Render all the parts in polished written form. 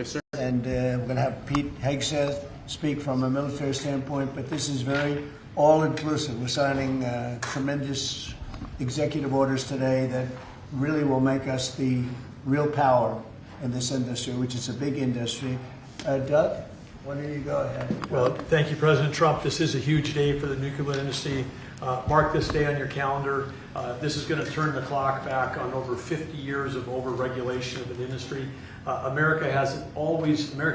Yes, sir. And we're going to have Pete Hegseth speak from a military standpoint, but this is very all-inclusive. We're signing tremendous executive orders today that really will make us the real power in this industry, which is a big industry. Doug, why don't you go ahead? Well, thank you, President Trump. This is a huge day for the nuclear industry. Mark this day on your calendar. This is going to turn the clock back on over 50 years of over-regulation of an industry. American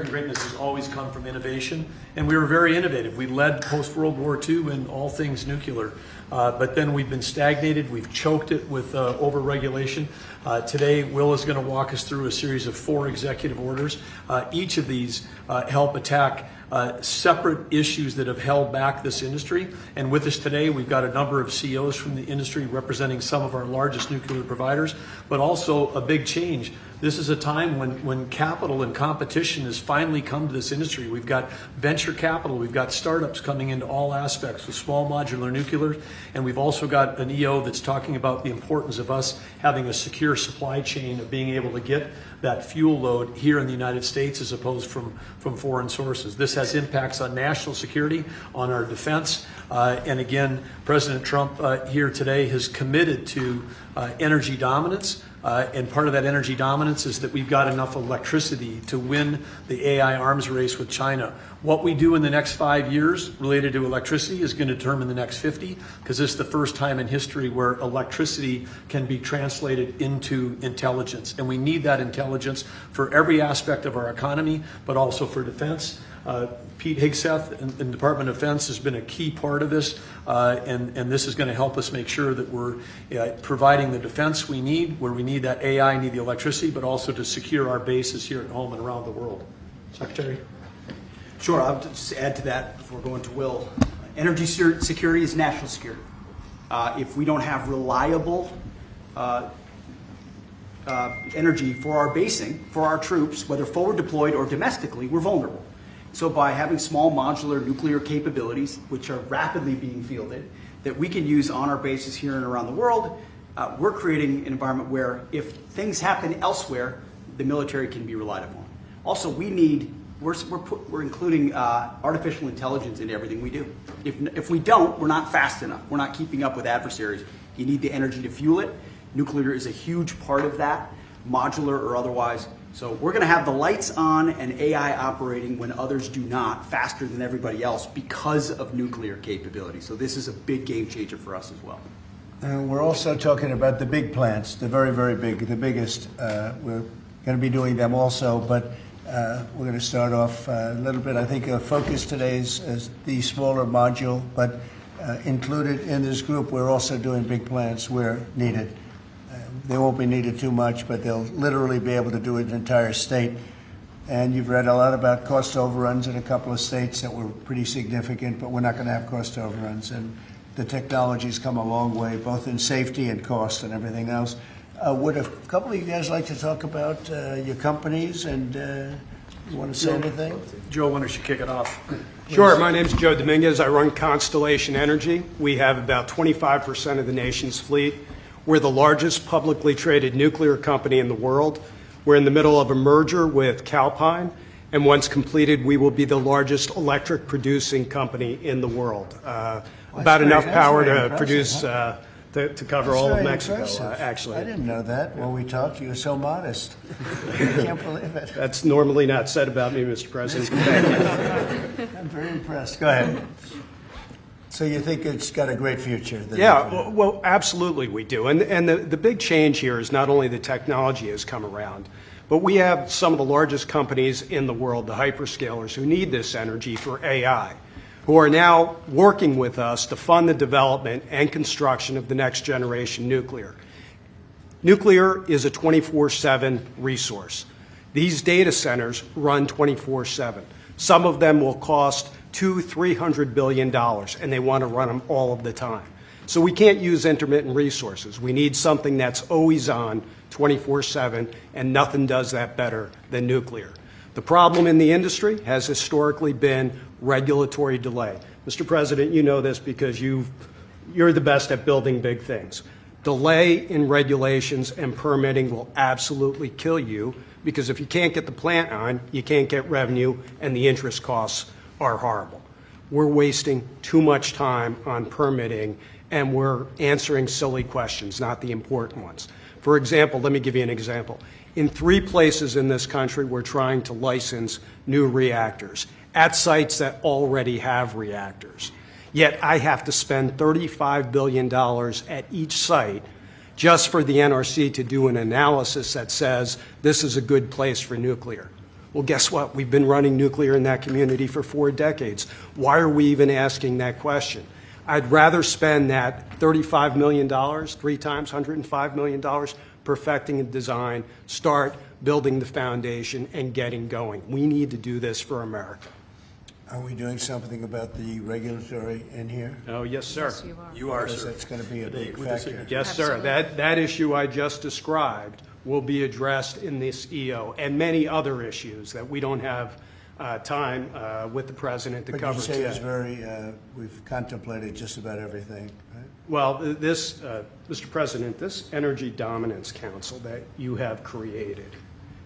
greatness has always come from innovation, and we were very innovative. We led post-World War II in all things nuclear, but then we've been stagnated. We've choked it with over-regulation. Today, Will is going to walk us through a series of 4 executive orders. Each of these help attack separate issues that have held back this industry. And with us today, we've got a number of CEOs from the industry representing some of our largest nuclear providers, but also a big change. This is a time when capital and competition has finally come to this industry. We've got venture capital, we've got startups coming into all aspects with small modular nuclear, and we've also got an EO that's talking about the importance of us having a secure supply chain of being able to get that fuel load here in the United States as opposed from foreign sources. This has impacts on national security, on our defense, and again, President Trump here today has committed to energy dominance. And part of that energy dominance is that we've got enough electricity to win the AI arms race with China. What we do in the next 5 years related to electricity is going to determine the next 50, because this is the first time in history where electricity can be translated into intelligence. And we need that intelligence for every aspect of our economy, but also for defense. Pete Hegseth in the Department of Defense has been a key part of this, and this is going to help us make sure that we're providing the defense we need, where we need that AI, need the electricity, but also to secure our bases here at home and around the world. Secretary? Sure, I'll just add to that before going to Will. Energy security is national security. If we don't have reliable energy for our basing, for our troops, whether forward deployed or domestically, we're vulnerable. So by having small modular nuclear capabilities, which are rapidly being fielded, that we can use on our bases here and around the world, we're creating an environment where if things happen elsewhere, the military can be relied upon. Also, we're including artificial intelligence into everything we do. If we don't, we're not fast enough. We're not keeping up with adversaries. You need the energy to fuel it. Nuclear is a huge part of that, modular or otherwise. So we're going to have the lights on and AI operating when others do not, faster than everybody else because of nuclear capability. So this is a big game changer for us as well. We're also talking about the big plants, the very, very big, the biggest. We're going to be doing them also, but we're going to start off a little bit. I think a focus today is the smaller module, but included in this group, we're also doing big plants where needed. They won't be needed too much, but they'll literally be able to do an entire state. And you've read a lot about cost overruns in a couple of states that were pretty significant, but we're not going to have cost overruns. And the technology's come a long way, both in safety and cost and everything else. Would a couple of you guys like to talk about your companies and you want to say anything? Joe, why don't you kick it off? Sure. My name is Joe Dominguez. I run Constellation Energy. We have about 25% of the nation's fleet. We're the largest publicly traded nuclear company in the world. We're in the middle of a merger with Calpine, and once completed, we will be the largest electric producing company in the world. About enough power to produce, to cover all of Mexico, actually. I didn't know that. When we talked, you were so modest. I can't believe it. That's normally not said about me, Mr. President. I'm very impressed. Go ahead. So you think it's got a great future? Yeah, well, absolutely we do. And the big change here is not only the technology has come around, but we have some of the largest companies in the world, the hyperscalers, who need this energy for AI, who are now working with us to fund the development and construction of the next generation nuclear. Nuclear is a 24/7 resource. These data centers run 24/7. Some of them will cost $200–300 billion, and they want to run them all of the time. So we can't use intermittent resources. We need something that's always on, 24/7, and nothing does that better than nuclear. The problem in the industry has historically been regulatory delay. Mr. President, you know this because you're the best at building big things. Delay in regulations and permitting will absolutely kill you, because if you can't get the plant on, you can't get revenue, and the interest costs are horrible. We're wasting too much time on permitting, and we're answering silly questions, not the important ones. For example, let me give you an example. In 3 places in this country, we're trying to license new reactors at sites that already have reactors. Yet I have to spend $35 billion at each site just for the NRC to do an analysis that says this is a good place for nuclear. Well, guess what? We've been running nuclear in that community for 4 decades. Why are we even asking that question? I'd rather spend that $35 million, 3 times $105 million, perfecting a design, start building the foundation, and getting going. We need to do this for America. Are we doing something about the regulatory in here? Oh, yes, sir. Yes, you are. You are, Because sir. that's going to be a big With this factor. Yes, sir. Absolutely. That issue I just described will be addressed in this EO, and many other issues that we don't have time with the president to But cover you say it's today. very, we've contemplated just about everything, right? Well, this, Mr. President, this Energy Dominance Council that you have created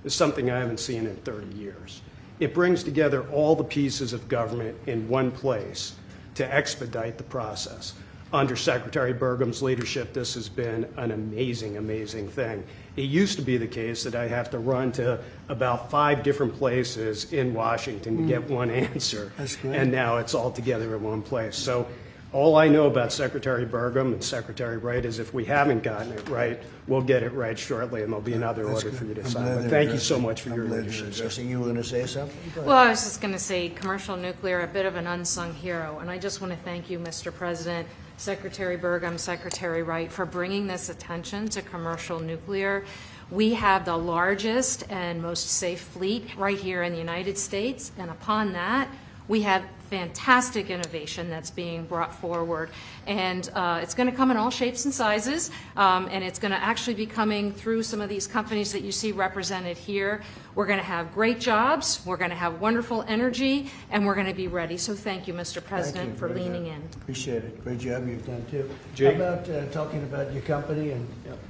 is something I haven't seen in 30 years. It brings together all the pieces of government in one place to expedite the process. Under Secretary Burgum's leadership, this has been an amazing, amazing thing. It used to be the case that I have to run to about 5 different places in Washington to get one answer. That's great. And now it's all together in one place. So all I know about Secretary Burgum and Secretary Wright is if we haven't gotten it right, we'll get it right shortly, and there'll be another That's order good. for you to I'm sign. glad But they're thank you addressing- so much for your I'm glad they're leadership, sir. addressing. You were going to say something? Go ahead. Well, I was just going to say, commercial nuclear, a bit of an unsung hero, and I just want to thank you, Mr. President, Secretary Burgum, Secretary Wright, for bringing this attention to commercial nuclear. We have the largest and most safe fleet right here in the United States, and upon that, we have fantastic innovation that's being brought forward. And it's going to come in all shapes and sizes, and it's going to actually be coming through some of these companies that you see represented here. We're going to have great jobs, we're going to have wonderful energy, and we're going to be ready. So thank you, Mr. President, for Very leaning good. in. Appreciate it. Great job you've done, too. Jake? How about talking about your company and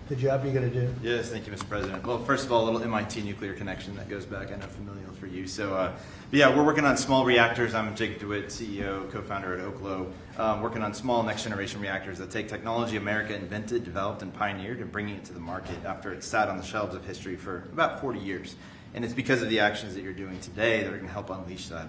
the job you're going to do? Yes, thank you, Mr. President. Well, first of all, a little MIT nuclear connection that goes back, I know, familial for you. So, yeah, we're working on small reactors. I'm Jake DeWitt, CEO, co-founder at Oklo, working on small next-generation reactors that take technology America invented, developed, and pioneered and bringing it to the market after it sat on the shelves of history for about 40 years. And it's because of the actions that you're doing today that are going to help unleash that.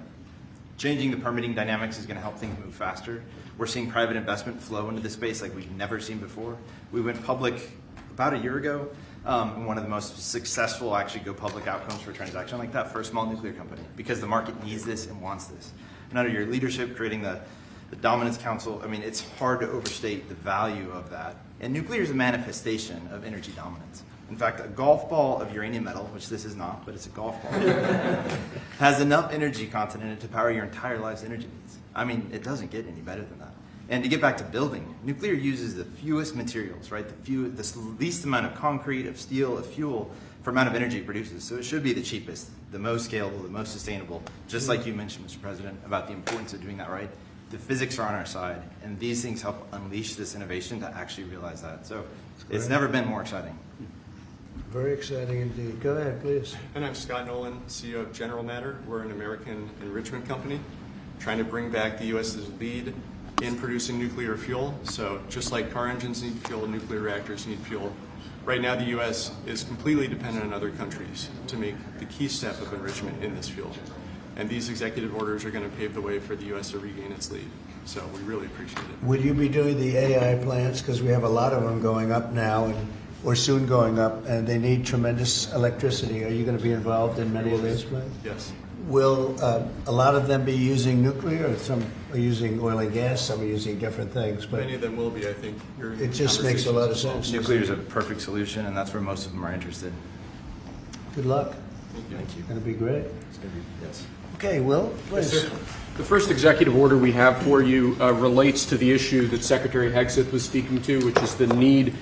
Changing the permitting dynamics is going to help things move faster. We're seeing private investment flow into the space like we've never seen before. We went public about a year ago, and one of the most successful actually go public outcomes for a transaction like that for a small nuclear company, because the market needs this and wants this. And under your leadership, creating the Dominance Council, I mean, it's hard to overstate the value of that. And nuclear is a manifestation of energy dominance. In fact, a golf ball of uranium metal, which this is not, but it's a golf ball, has enough energy content in it to power your entire life's energy needs. I mean, it doesn't get any better than that. And to get back to building, nuclear uses the fewest materials, right? The least amount of concrete, of steel, of fuel for amount of energy it produces. So it should be the cheapest, the most scalable, the most sustainable, just like you mentioned, Mr. President, about the importance of doing that right. The physics are on our side, and these things help unleash this innovation to actually realize that. So it's never been more exciting. Very exciting indeed. Go ahead, please. And I'm Scott Nolan, CEO of General Matter. We're an American enrichment company trying to bring back the U.S.'s lead in producing nuclear fuel. So just like car engines need fuel, nuclear reactors need fuel. Right now, the U.S. is completely dependent on other countries to make the key step of enrichment in this fuel. And these executive orders are going to pave the way for the U.S. to regain its lead. So we really appreciate it. Will you be doing the AI plants? Because we have a lot of them going up now, and or soon going up, and they need tremendous electricity. Are you going to be involved in many of these plants? Yes. Will a lot of them be using nuclear, or some are using oil and gas, some are using different things? But Many of them will be, I think. it just makes a lot of sense. Nuclear is a perfect solution, and that's where most of them are interested. Good luck. Thank you. Thank you. It's going to be great. It's going to be, yes. Okay, Will, please. The first executive order we have for you relates to the issue that Secretary Hegseth was speaking to, which is the need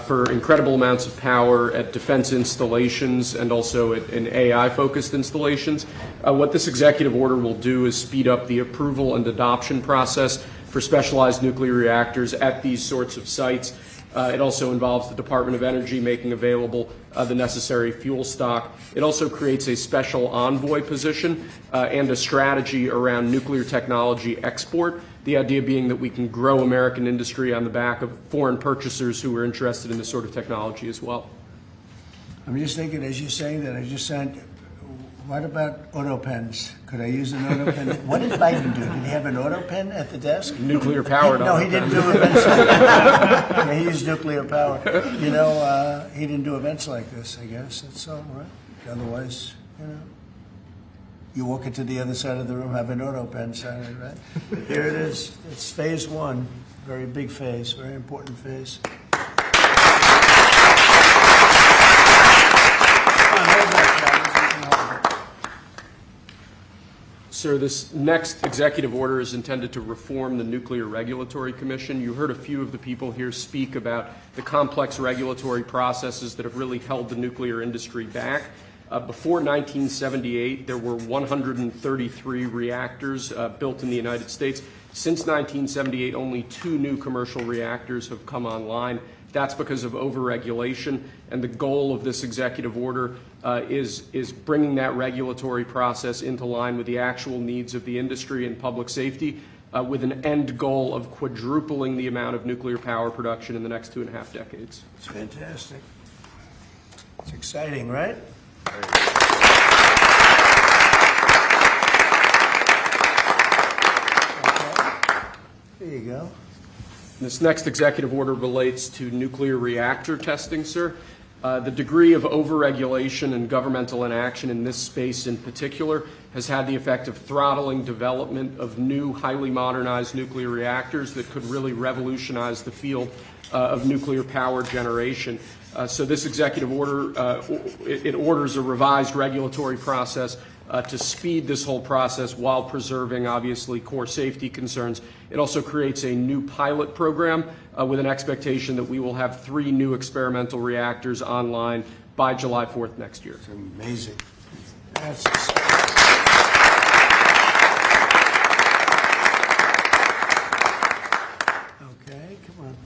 for incredible amounts of power at defense installations and also in AI-focused installations. What this executive order will do is speed up the approval and adoption process for specialized nuclear reactors at these sorts of sites. It also involves the Department of Energy making available the necessary fuel stock. It also creates a special envoy position and a strategy around nuclear technology export, the idea being that we can grow American industry on the back of foreign purchasers who are interested in this sort of technology as well. I'm just thinking, as you're saying that, I just said, what about auto pens? Could I use an auto pen? What did Biden do? Did he have an auto pen at the desk? Nuclear powered. No, he didn't do events like that. Yeah, he used nuclear power. You know, he didn't do events like this, I guess. That's all right. Otherwise, you know, you walk into the other side of the room, have an auto pen sign, right? Here it is. It's phase one. Very big phase, very important phase. Sir, this next executive order is intended to reform the Nuclear Regulatory Commission. You heard a few of the people here speak about the complex regulatory processes that have really held the nuclear industry back. Before 1978, there were 133 reactors built in the United States. Since 1978, only 2 new commercial reactors have come online. That's because of overregulation, and the goal of this executive order is bringing that regulatory process into line with the actual needs of the industry and public safety, with an end goal of quadrupling the amount of nuclear power production in the next 2.5 decades. It's fantastic. It's exciting, right? Okay. There you go. This next executive order relates to nuclear reactor testing, sir. The degree of overregulation and governmental inaction in this space in particular has had the effect of throttling development of new, highly modernized nuclear reactors that could really revolutionize the field of nuclear power generation. So this executive order, it orders a revised regulatory process to speed this whole process while preserving, obviously, core safety concerns. It also creates a new pilot program with an expectation that we will have 3 new experimental reactors online by July 4th next year. It's amazing. That's okay, come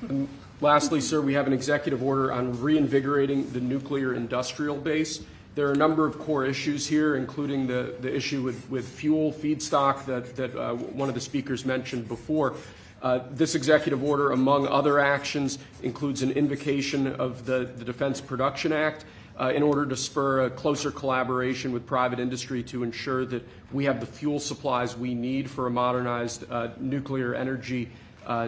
on. Lastly, sir, we have an executive order on reinvigorating the nuclear industrial base. There are a number of core issues here, including the issue with fuel feedstock that one of the speakers mentioned before. This executive order, among other actions, includes an invocation of the Defense Production Act in order to spur a closer collaboration with private industry to ensure that we have the fuel supplies we need for a modernized nuclear energy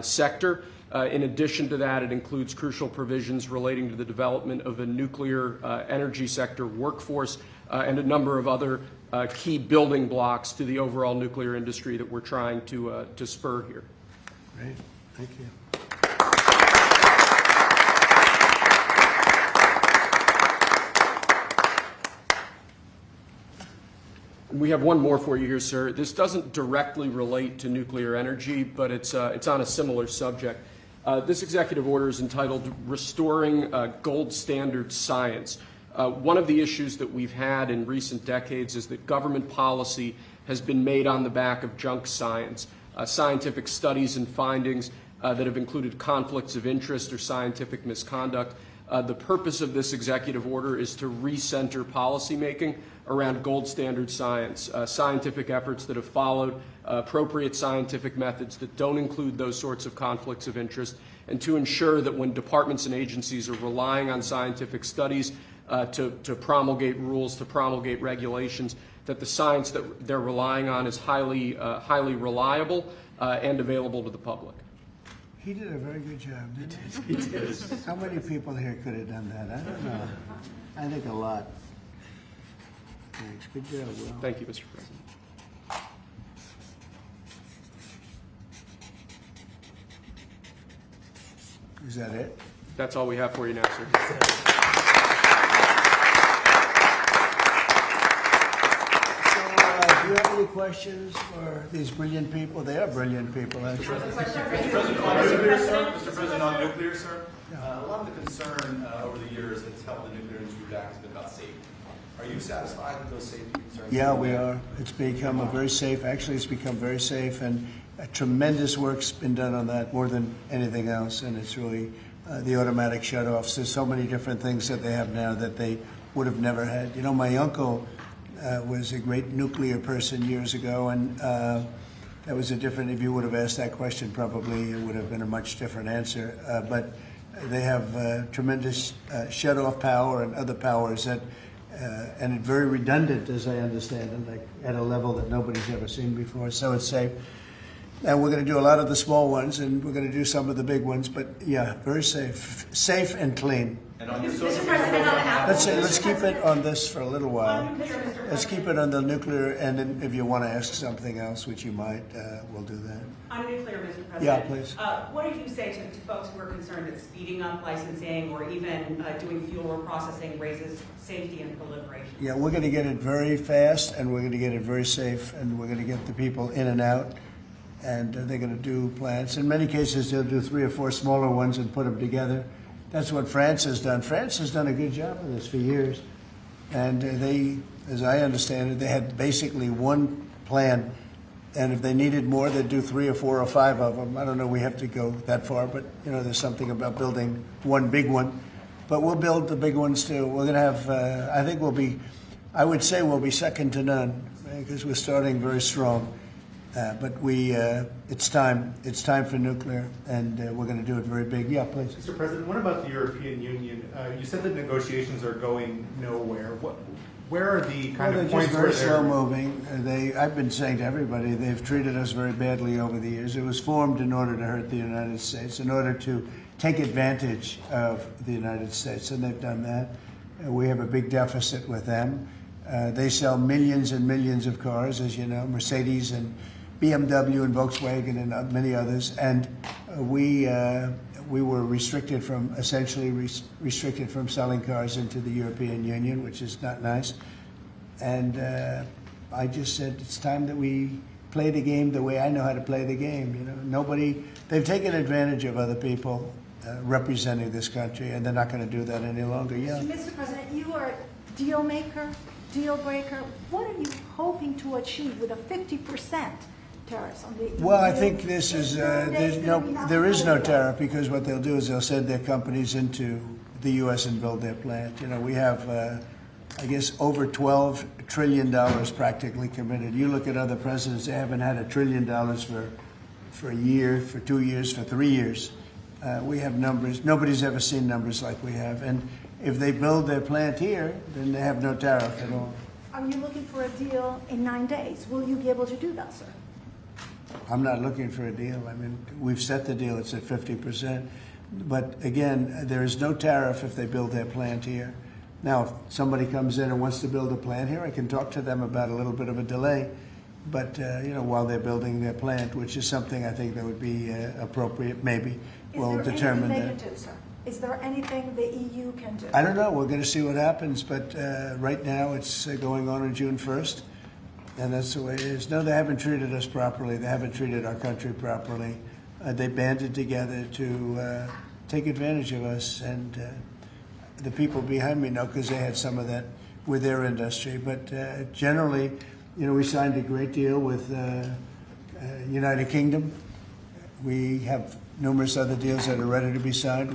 sector. In addition to that, it includes crucial provisions relating to the development of a nuclear energy sector workforce and a number of other key building blocks to the overall nuclear industry that we're trying to spur here. Great, thank you. We have one more for you here, sir. This doesn't directly relate to nuclear energy, but it's on a similar subject. This executive order is entitled Restoring Gold Standard Science. One of the issues that we've had in recent decades is that government policy has been made on the back of junk science, scientific studies and findings that have included conflicts of interest or scientific misconduct. The purpose of this executive order is to recenter policymaking around gold standard science, scientific efforts that have followed appropriate scientific methods that don't include those sorts of conflicts of interest, and to ensure that when departments and agencies are relying on scientific studies to promulgate rules, to promulgate regulations, that the science that they're relying on is highly reliable and available to the public. He did a very good job, didn't he? He did. How many people here could have done that? I don't know. I think a lot. Thanks. Good job, Will. Thank you, Mr. President. Is that it? That's all we have for you now, sir. Do you have any questions for these brilliant people? They are brilliant people, actually. Mr. President, on nuclear, sir, a lot of the concern over the years that's held the nuclear industry back has been about safety. Are you satisfied with those safety concerns? Yeah, we are. It's become a very safe, actually it's become very safe, and tremendous work's been done on that, more than anything else, and it's really the automatic shutoffs. There's so many different things that they have now that they would have never had. You know, my uncle was a great nuclear person years ago, and that was a different, if you would have asked that question, probably it would have been a much different answer. But they have tremendous shut-off power and other powers that, and it's very redundant, as I understand it, like at a level that nobody's ever seen before. So it's safe. And we're going to do a lot of the small ones, and we're going to do some of the big ones. But yeah, very safe and clean. And on your Mr. President, on Apple. Let's keep it on this for a little while. Let's keep it on the nuclear, and then if you want to ask something else, which you might, we'll do that. On nuclear, Mr. President. Yeah, please. What did you say to folks who are concerned that speeding up licensing or even doing fuel processing raises safety and proliferation? Yeah, we're going to get it very fast, and we're going to get it very safe, and we're going to get the people in and out, and they're going to do plants. In many cases, they'll do 3 or 4 smaller ones and put them together. That's what France has done. France has done a good job of this for years, and they, as I understand it, they had basically one plan, and if they needed more, they'd do 3 or 4 or 5 of them. I don't know, we have to go that far, but you know, there's something about building one big one. But we'll build the big ones too. We're going to have, I think I would say we'll be second to none, because we're starting very strong. But it's time. It's time for nuclear, and we're going to do it very big. Yeah, please. Mr. President, what about the European Union? You said that negotiations are going nowhere. Where are the kind Well, of they're points just where very they're... slow moving. I've been saying to everybody, they've treated us very badly over the years. It was formed in order to hurt the United States, in order to take advantage of the United States, and they've done that. We have a big deficit with them. They sell millions and millions of cars, as you know, Mercedes and BMW and Volkswagen and many others, and we were restricted from, essentially restricted from selling cars into the European Union, which is not nice. And I just said it's time that we play the game the way I know how to play the game. You know, they've taken advantage of other people representing this country, and they're not going to do that any longer. Yeah. Mr. President, you are a deal maker, deal breaker. What are you hoping to achieve with a 50% tariffs on the EU? Well, I think this is there is no tariff, because what they'll do is they'll send their companies into the U.S. and build their plant. You know, we have, I guess, over $12 trillion practically committed. You look at other presidents; they haven't had $1 trillion for a year, for 2 years, for 3 years. We have numbers. Nobody's ever seen numbers like we have. And if they build their plant here, then they have no tariff at all. Are you looking for a deal in 9 days? Will you be able to do that, sir? I'm not looking for a deal. I mean, we've set the deal. It's at 50%. But again, there is no tariff if they build their plant here. Now, if somebody comes in and wants to build a plant here, I can talk to them about a little bit of a delay. But, you know, while they're building their plant, which is something I think that would be appropriate, maybe, we'll determine that. Is there anything they can do, sir? Is there anything the EU can do? I don't know. We're going to see what happens. But right now, it's going on June 1st. And that's the way it is. No, they haven't treated us properly. They haven't treated our country properly. They banded together to take advantage of us. And the people behind me know, because they had some of that with their industry. But generally, you know, we signed a great deal with United Kingdom. We have numerous other deals that are ready to be signed.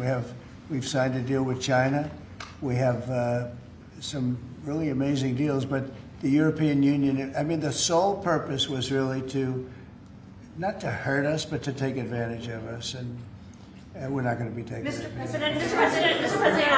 We've signed a deal with China. We have some really amazing deals. But the European Union, I mean, the sole purpose was really not to hurt us, but to take advantage of us, and we're not going to be taking Mr. advantage. President,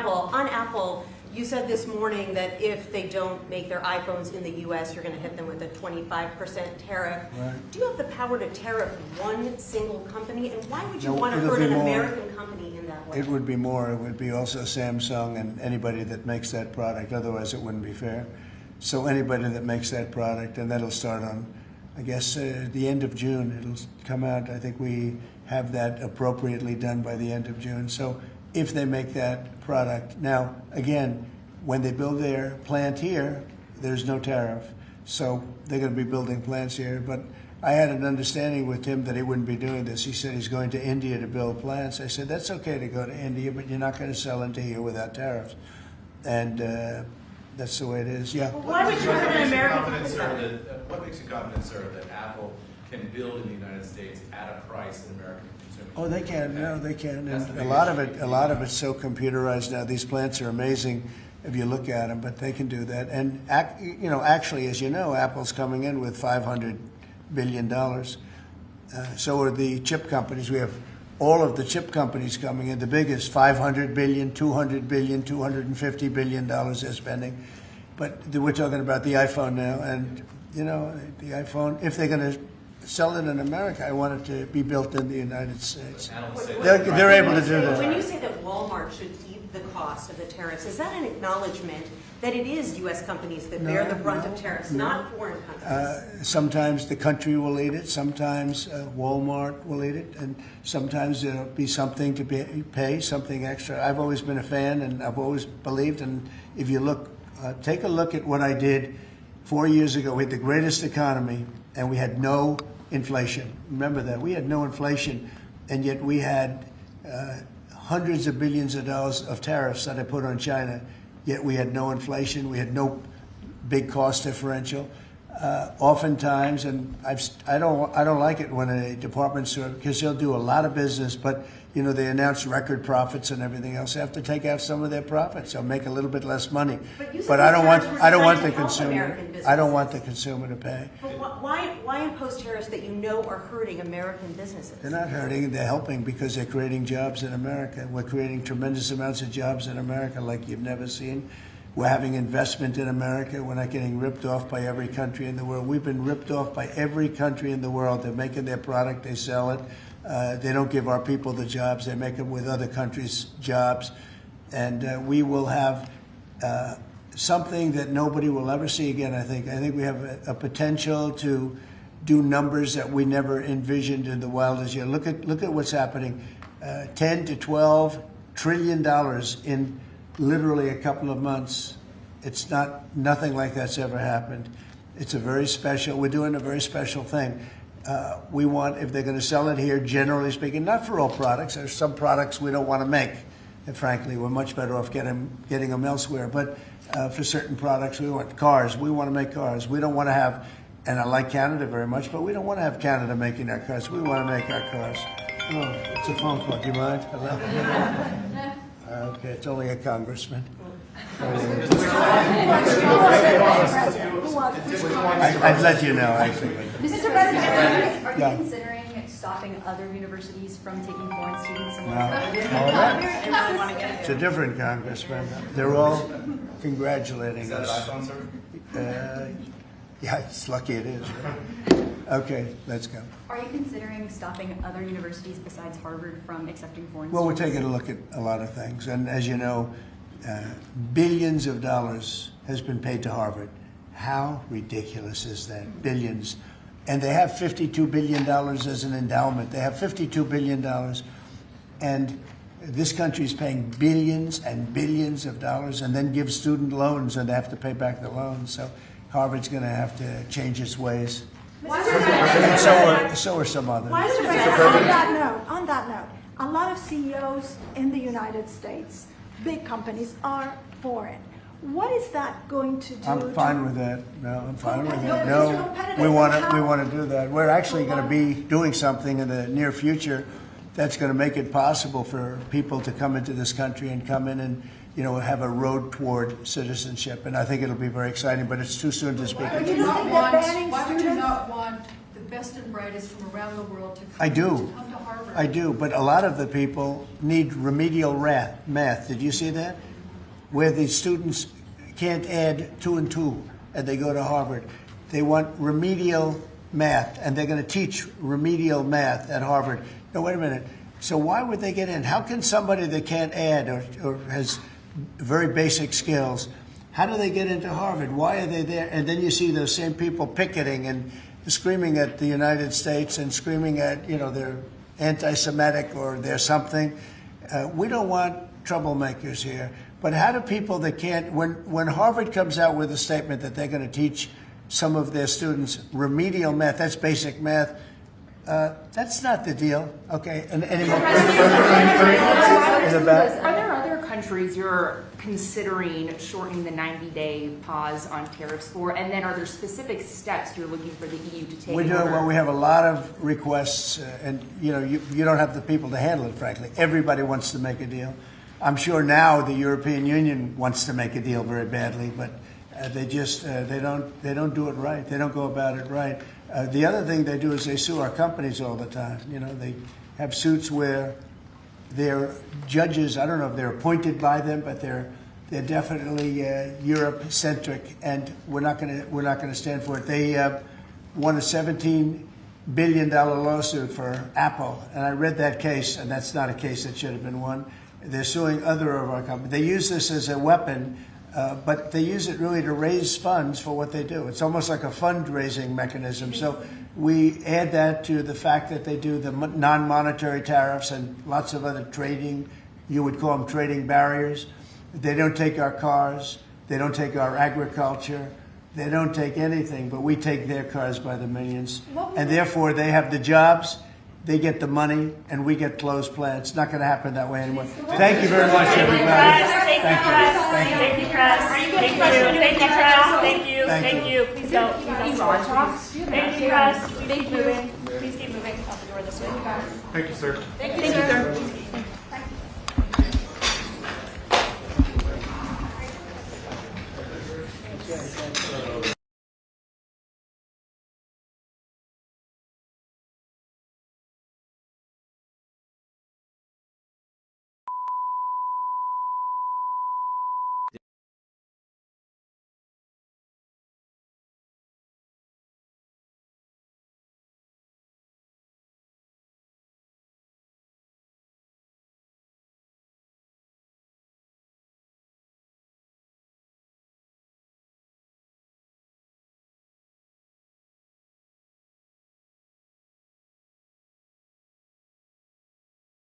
on Apple, you said this morning that if they don't make their iPhones in the U.S., you're going to hit them with a 25% tariff. Right. Do you have the power to tariff one single company, and why would you No, want to it'll hurt be an more. American company in that way? It would be more. It would be also Samsung and anybody that makes that product. Otherwise, it wouldn't be fair. So anybody that makes that product, and that'll start on, I guess, the end of June. It'll come out. I think we have that appropriately done by the end of June. So if they make that product. Now, again, when they build their plant here, there's no tariff. So they're going to be building plants here. But I had an understanding with Tim that he wouldn't be doing this. He said he's going to India to build plants. I said, that's okay to go to India, but you're not going to sell into here without tariffs. And that's the way it is. Yeah. Why would you hurt an American What company? makes you confident, sir, that Apple can build in the United States at a price that American consumers. Oh, they can. No, they can. That's the And big a lot of it's so computerized now. These plants are amazing if you look at them, but they can do that. And actually, as you know, Apple's coming in with $500 billion. So are the chip companies. We have all of the chip companies coming in. The biggest, $500 billion, $200 billion, $250 billion they're spending. But we're talking about the iPhone now, and the iPhone. If they're going to sell it in America, I want it to be built in the United States. They're able to do that. When you say that Walmart should eat the cost of the tariffs, is that an acknowledgement that it is U.S. companies that bear the brunt of tariffs, not foreign countries? Sometimes the country will eat it, sometimes Walmart will eat it, and sometimes there'll be something to pay, something extra. I've always been a fan, and I've always believed, and if you look, take a look at what I did 4 years ago. We had the greatest economy, and we had no inflation. Remember that. We had no inflation, and yet we had hundreds of billions of dollars of tariffs that I put on China, yet we had no inflation. We had no big cost differential. Oftentimes, and I don't like it when a department store, because they'll do a lot of business, but they announce record profits and everything else. They have to take out some of their profits. They'll make a little bit less money. But I don't want the consumer. I don't want the consumer to pay. But why impose tariffs that you know are hurting American businesses? They're not hurting. They're helping because they're creating jobs in America. We're creating tremendous amounts of jobs in America like you've never seen. We're having investment in America. We're not getting ripped off by every country in the world. We've been ripped off by every country in the world. They're making their product. They sell it. They don't give our people the jobs. They make them with other countries' jobs. And we will have something that nobody will ever see again, I think. I think we have a potential to do numbers that we never envisioned in the wildest year. Look at what's happening. 10 to 12 trillion dollars in literally a couple of months. It's nothing like that's ever happened. It's we're doing a very special thing. We want, if they're going to sell it here, generally speaking, not for all products. There's some products we don't want to make. And frankly, we're much better off getting them elsewhere. But for certain products, we want cars. We want to make cars. We don't want to have, and I like Canada very much, but we don't want to have Canada making our cars. We want to make our cars. Oh, it's a phone call. Do you mind? Hello? Okay, it's only a congressman. I'd let you know, actually. Mr. President, are you Yeah. considering stopping other universities from taking foreign students? It's a different congressman. They're all congratulating us. Is that an iPhone, sir? Yeah, it's lucky it is. Right? Okay, let's go. Are you considering stopping other universities besides Harvard from accepting foreign Well, we're students? taking a look at a lot of things. And as you know, billions of dollars has been paid to Harvard. How ridiculous is that? Billions. And they have $52 billion as an endowment. They have $52 billion. And this country is paying billions and billions of dollars and then gives student loans, and they have to pay back the loans. So Harvard's going to have to change its ways. And so are some others. On that note, a lot of CEOs in the United States, big companies, are foreign. What is that going to do? I'm fine with that. No, I'm fine with that. No, No, Mr. Competitive, we want how- to do that. We're actually going to be doing something in the near future that's going to make it possible for people to come into this country and come in and have a road toward citizenship. And I think it'll be very exciting, but it's too soon to speak. Why would you not want the best and brightest from around the world to come, I do. to come to Harvard? I do, but a lot of the people need remedial math. Did you see that? Where the students can't add 2 and 2 and they go to Harvard. They want remedial math, and they're going to teach remedial math at Harvard. No, wait a minute. So why would they get in? How can somebody that can't add or has very basic skills, how do they get into Harvard? Why are they there? And then you see those same people picketing and screaming at the United States and screaming at, they're anti-Semitic or they're something. We don't want troublemakers here. But how do people that can't, when Harvard comes out with a statement that they're going to teach some of their students remedial math, that's basic math, That's not the deal. Okay, and any more questions? In the back? Are there other countries you're considering shortening the 90-day pause on tariffs for? And then are there specific steps you're looking for the EU to take? We're doing well. We have a lot of requests, and you don't have the people to handle it. Frankly, everybody wants to make a deal. I'm sure now the European Union wants to make a deal very badly, but they just they don't do it right. They don't go about it right. The other thing they do is they sue our companies all the time. They have suits where their judges, I don't know if they're appointed by them, but they're definitely Europe-centric, and we're not going to stand for it. They won a $17 billion lawsuit for Apple, and I read that case, and that's not a case that should have been won. They're suing other of our companies. They use this as a weapon, but they use it really to raise funds for what they do. It's almost like a fundraising mechanism. So we add that to the fact that they do the non-monetary tariffs and lots of other trading, you would call them trading barriers. They don't take our cars. They don't take our agriculture. They don't take anything, but we take their cars by the millions. And therefore, they have the jobs, they get the money, and we get closed plants. It's not going to happen that way anymore. Thank you very much, everybody. Thank you. Thank you, press. Thank you. Thank you, press. Thank you. Thank you. Please don't. Please don't. Thank you, press. Please keep moving. Please keep moving out the door this way. Thank you, sir. Thank you, sir. Thank you.